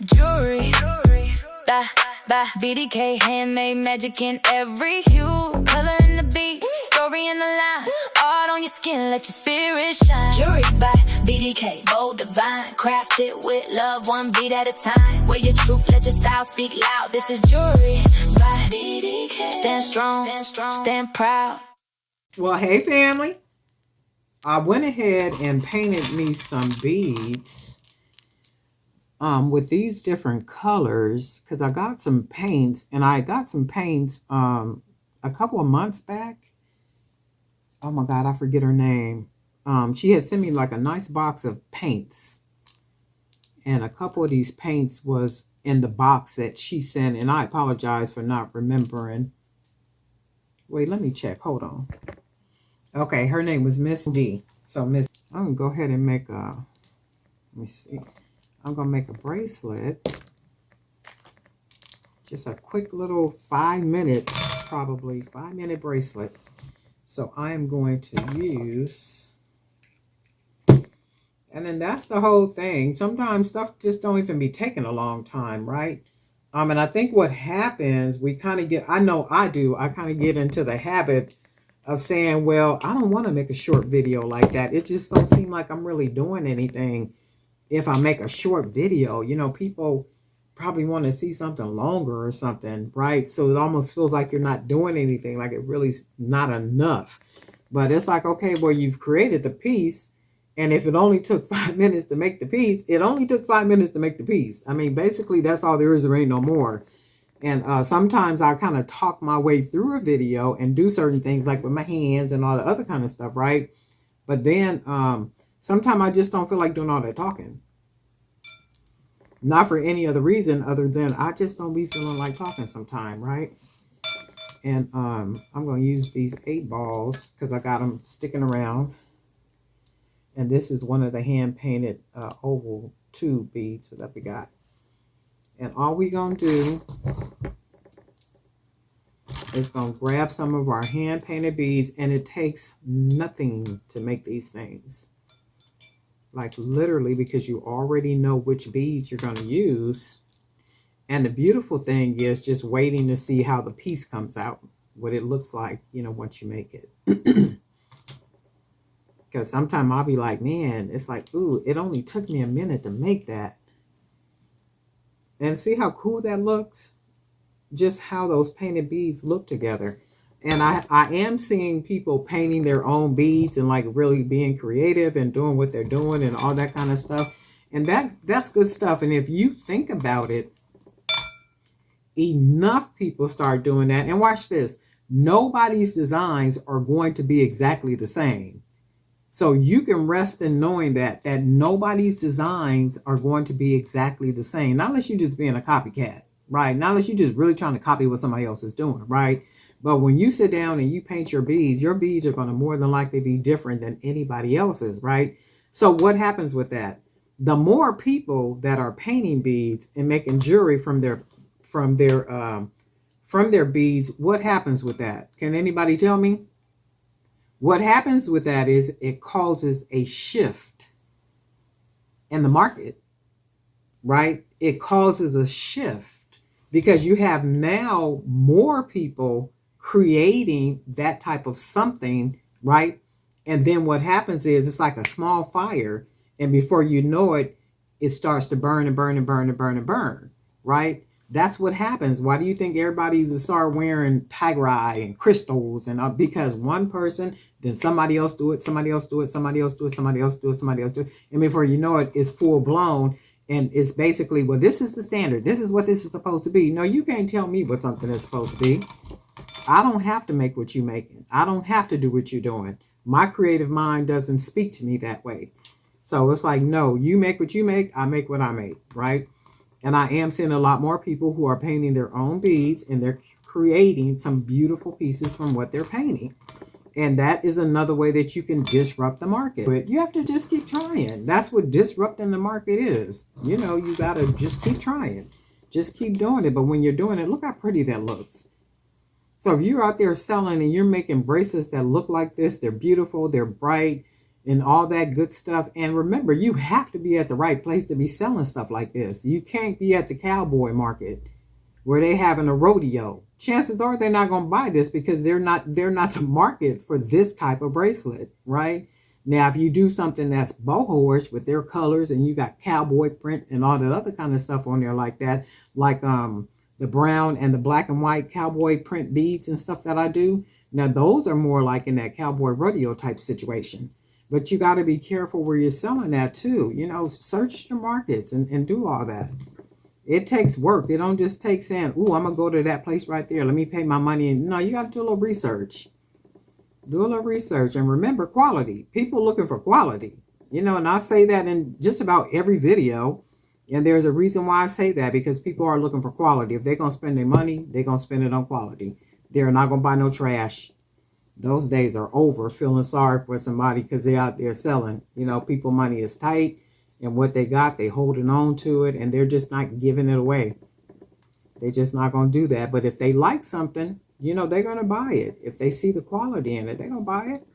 Jewelry, by BDK, handmade magic in every hue, color in the beat, story in the line, art on your skin, let your spirit shine. Jewelry by BDK, bold, divine, crafted with love, one beat at a time. Wear your truth, let your style speak loud. This is jewelry by BDK. Stand strong, stand proud. Well, hey family, I went ahead and painted me some beads with these different colors because I got some paints, and I got some paints a couple of months back. Oh my God, I forget her name. She had sent me like a nice box of paints, and a couple of these paints was in the box that she sent, and I apologize for not remembering. Wait, let me check. Hold on. Okay, her name was Miss D. So Miss, I'm gonna go ahead and make a, let me see. I'm gonna make a bracelet. Just a quick little 5-minute, probably 5-minute bracelet. So I am going to use, and then that's the whole thing. Sometimes stuff just don't even be taking a long time, right? And I think what happens, we kind of get, I know I do, I kind of get into the habit of saying, well, I don't want to make a short video like that. It just don't seem like I'm really doing anything if I make a short video. You know, people probably want to see something longer or something, right? So it almost feels like you're not doing anything, like it really's not enough. But it's like, okay, well, you've created the piece, and if it only took 5 minutes to make the piece, it only took 5 minutes to make the piece. I mean, basically, that's all there is. There ain't no more. And sometimes I kind of talk my way through a video and do certain things like with my hands and all the other kind of stuff, right? But then sometimes I just don't feel like doing all that talking. Not for any other reason other than I just don't be feeling like talking sometime, right? And I'm going to use these 8 balls because I got them sticking around. And this is one of the hand-painted oval tube beads that we got. And all we going to do is going to grab some of our hand-painted beads, and it takes nothing to make these things. Like literally, because you already know which beads you're going to use. And the beautiful thing is just waiting to see how the piece comes out, what it looks like, you know, once you make it. Because sometimes I'll be like, man, it's like, ooh, it only took me a minute to make that. And see how cool that looks? Just how those painted beads look together. And I am seeing people painting their own beads and like really being creative and doing what they're doing and all that kind of stuff. And that's good stuff. And if you think about it, enough people start doing that. And watch this. Nobody's designs are going to be exactly the same. So you can rest in knowing that nobody's designs are going to be exactly the same. Not unless you're just being a copycat, right? Not unless you're just really trying to copy what somebody else is doing, right? But when you sit down and you paint your beads are going to more than likely be different than anybody else's, right? So what happens with that? The more people that are painting beads and making jewelry from their beads, what happens with that? Can anybody tell me? What happens with that is it causes a shift in the market, right? It causes a shift because you have now more people creating that type of something, right? And then what happens is it's like a small fire, and before you know it, it starts to burn and burn and burn and burn and burn, right? That's what happens. Why do you think everybody would start wearing tiger eye and crystals? And because one person, then somebody else do it, somebody else do it, somebody else do it, somebody else do it, somebody else do it. And before you know it, it's full blown. And it's basically, well, this is the standard. This is what this is supposed to be. No, you can't tell me what something is supposed to be. I don't have to make what you're making. I don't have to do what you're doing. My creative mind doesn't speak to me that way. So it's like, no, you make what you make, I make what I make, right? And I am seeing a lot more people who are painting their own beads, and they're creating some beautiful pieces from what they're painting. And that is another way that you can disrupt the market. But you have to just keep trying. That's what disrupting the market is. You know, you got to just keep trying. Just keep doing it. But when you're doing it, look how pretty that looks. So if you're out there selling and you're making bracelets that look like this, they're beautiful, they're bright, and all that good stuff. And remember, you have to be at the right place to be selling stuff like this. You can't be at the cowboy market where they having a rodeo. Chances are they're not going to buy this because they're not the market for this type of bracelet, right? Now, if you do something that's boho-ish with their colors and you got cowboy print and all that other kind of stuff on there like that, like the brown and the black and white cowboy print beads and stuff that I do, now those are more like in that cowboy rodeo type situation. But you got to be careful where you're selling that too. You know, search the markets and do all that. It takes work. It don't just take saying, "Ooh, I'm gonna go to that place right there. Let me pay my money." And no, you got to do a little research. Do a little research and remember quality. People looking for quality. You know, and I say that in just about every video. And there's a reason why I say that, because people are looking for quality. If they're gonna spend their money, they're gonna spend it on quality. They're not gonna buy no trash. Those days are over, feeling sorry for somebody because they're out there selling. You know, people money is tight. And what they got, they holding on to it, and they're just not giving it away. They're just not going to do that. But if they like something, you know, they're going to buy it. If they see the quality in it, they're going to buy it.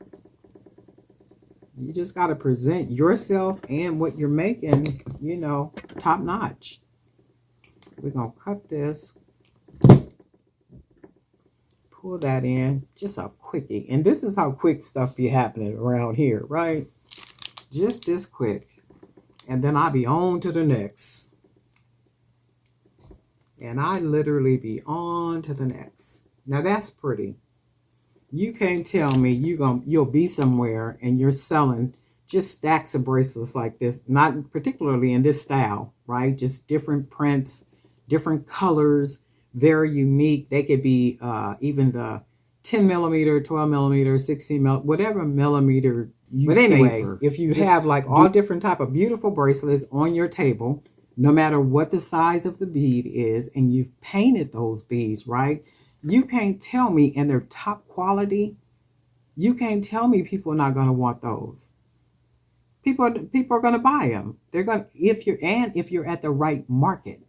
You just got to present yourself and what you're making, you know, top notch. We're going to cut this. Pull that in. Just a quickie. And this is how quick stuff be happening around here, right? Just this quick. And then I'll be on to the next. And I literally be on to the next. Now that's pretty. You can't tell me you'll be somewhere and you're selling just stacks of bracelets like this, not particularly in this style, right? Just different prints, different colors, very unique. They could be even the 10 millimeter, 12 millimeter, 16 millimeter, whatever millimeter you But anyway, favor. If you have like all different type of beautiful bracelets on your table, no matter what the size of the bead is, and you've painted those beads, right? You can't tell me, and they're top quality, you can't tell me people are not going to want those. People are going to buy them. They're going to, if you're at the right market,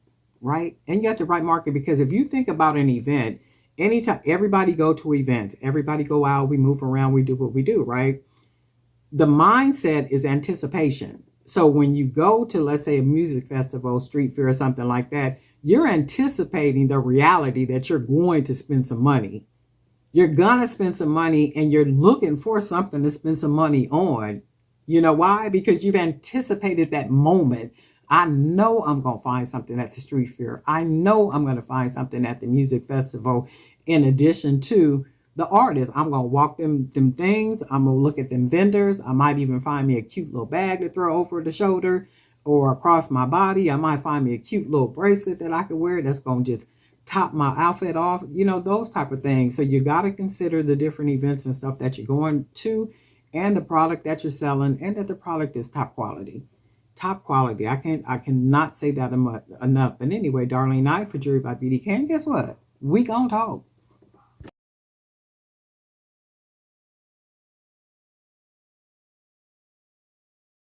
right? And you're at the right market, because if you think about an event, anytime, everybody go to events, everybody go out, we move around, we do what we do, right? The mindset is anticipation. So when you go to, let's say, a music festival, street fair, or something like that, you're anticipating the reality that you're going to spend some money. You're going to spend some money, and you're looking for something to spend some money on. You know why? Because you've anticipated that moment. I know I'm going to find something at the street fair. I know I'm going to find something at the music festival in addition to the artist. I'm going to walk them things. I'm going to look at them vendors. I might even find me a cute little bag to throw over the shoulder or across my body. I might find me a cute little bracelet that I can wear that's going to just top my outfit off. You know, those type of things. So you got to consider the different events and stuff that you're going to, and the product that you're selling, and that the product is top quality. Top quality. I cannot say that enough. But anyway, Darlene Knight for Jewelry by BDK. And guess what? We gonna talk.